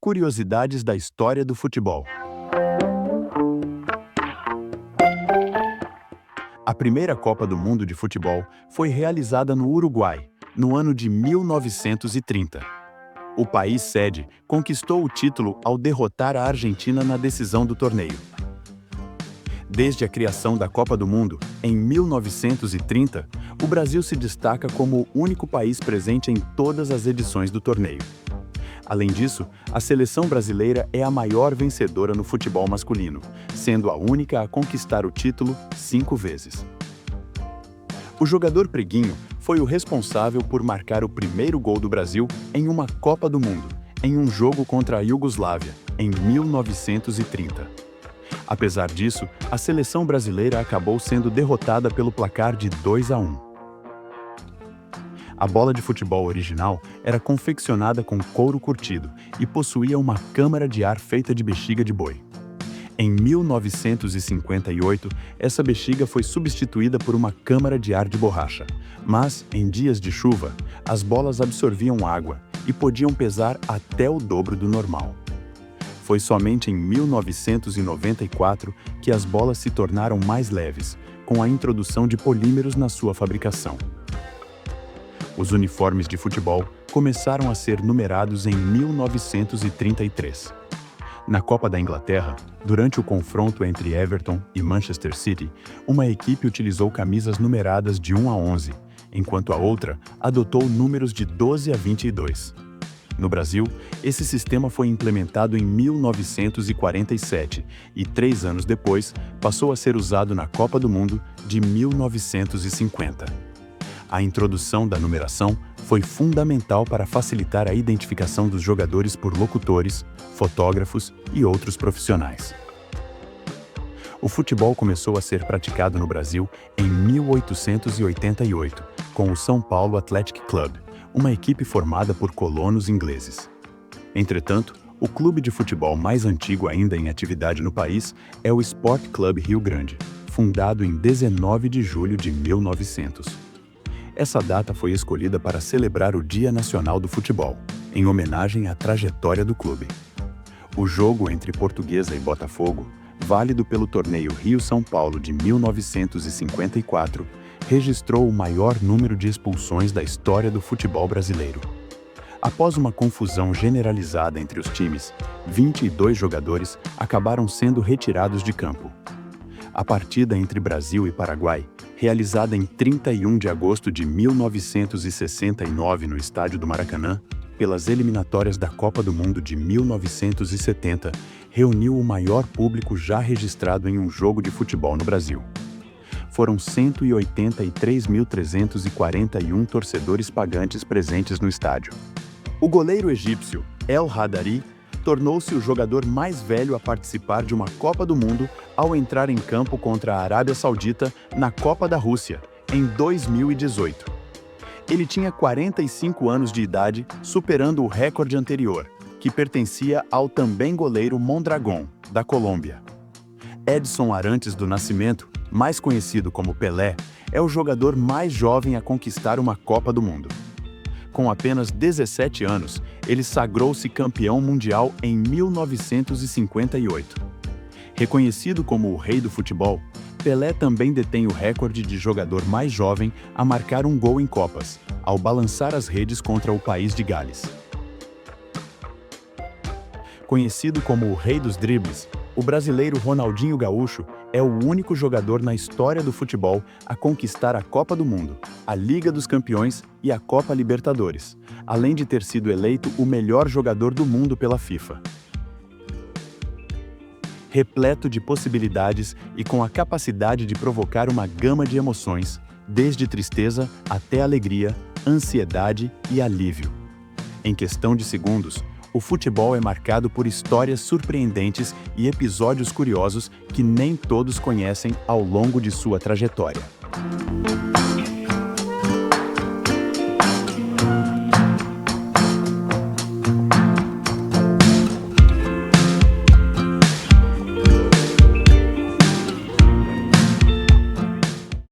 Curiosidades da história do futebol. A primeira Copa do Mundo de futebol foi realizada no Uruguai, no ano de 1930. O país sede conquistou o título ao derrotar a Argentina na decisão do torneio. Desde a criação da Copa do Mundo, em 1930, o Brasil se destaca como o único país presente em todas as edições do torneio. Além disso, a seleção brasileira é a maior vencedora no futebol masculino, sendo a única a conquistar o título 5 vezes. O jogador Preguinho foi o responsável por marcar o primeiro gol do Brasil em uma Copa do Mundo, em um jogo contra a Iugoslávia, em 1930. Apesar disso, a seleção brasileira acabou sendo derrotada pelo placar de 2-1. A bola de futebol original era confeccionada com couro curtido e possuía uma câmara de ar feita de bexiga de boi. Em 1958, essa bexiga foi substituída por uma câmara de ar de borracha, mas, em dias de chuva, as bolas absorviam água e podiam pesar até o dobro do normal. Foi somente em 1994 que as bolas se tornaram mais leves, com a introdução de polímeros na sua fabricação. Os uniformes de futebol começaram a ser numerados em 1933. Na Copa da Inglaterra, durante o confronto entre Everton e Manchester City, uma equipe utilizou camisas numeradas de 1 a 11, enquanto a outra adotou números de 12 a 22. No Brasil, esse sistema foi implementado em 1947 e, 3 anos depois, passou a ser usado na Copa do Mundo de 1950. A introdução da numeração foi fundamental para facilitar a identificação dos jogadores por locutores, fotógrafos e outros profissionais. O futebol começou a ser praticado no Brasil em 1888, com o São Paulo Athletic Club, uma equipe formada por colonos ingleses. Entretanto, o clube de futebol mais antigo ainda em atividade no país é o Sport Club Rio Grande, fundado em 19 de julho de 1900. Essa data foi escolhida para celebrar o Dia Nacional do Futebol, em homenagem à trajetória do clube. O jogo entre Portuguesa e Botafogo, válido pelo torneio Rio-São Paulo de 1954, registrou o maior número de expulsões da história do futebol brasileiro. Após uma confusão generalizada entre os times, 22 jogadores acabaram sendo retirados de campo. A partida entre Brasil e Paraguai, realizada em 31 de agosto de 1969 no estádio do Maracanã, pelas eliminatórias da Copa do Mundo de 1970, reuniu o maior público já registrado em um jogo de futebol no Brasil. Foram 183.341 torcedores pagantes presentes no estádio. O goleiro egípcio El Hadari tornou-se o jogador mais velho a participar de uma Copa do Mundo ao entrar em campo contra a Arábia Saudita na Copa da Rússia, em 2018. Ele tinha 45 anos de idade, superando o recorde anterior, que pertencia ao também goleiro Mondragón, da Colômbia. Edson Arantes do Nascimento, mais conhecido como Pelé, é o jogador mais jovem a conquistar uma Copa do Mundo. Com apenas 17 anos, ele sagrou-se campeão mundial em 1958. Reconhecido como o rei do futebol, Pelé também detém o recorde de jogador mais jovem a marcar um gol em Copas, ao balançar as redes contra o país de Gales. Conhecido como o rei dos dribles, o brasileiro Ronaldinho Gaúcho é o único jogador na história do futebol a conquistar a Copa do Mundo, a Liga dos Campeões e a Copa Libertadores, além de ter sido eleito o melhor jogador do mundo pela FIFA. Repleto de possibilidades e com a capacidade de provocar uma gama de emoções, desde tristeza até alegria, ansiedade e alívio. Em questão de segundos, o futebol é marcado por histórias surpreendentes e episódios curiosos que nem todos conhecem ao longo de sua trajetória.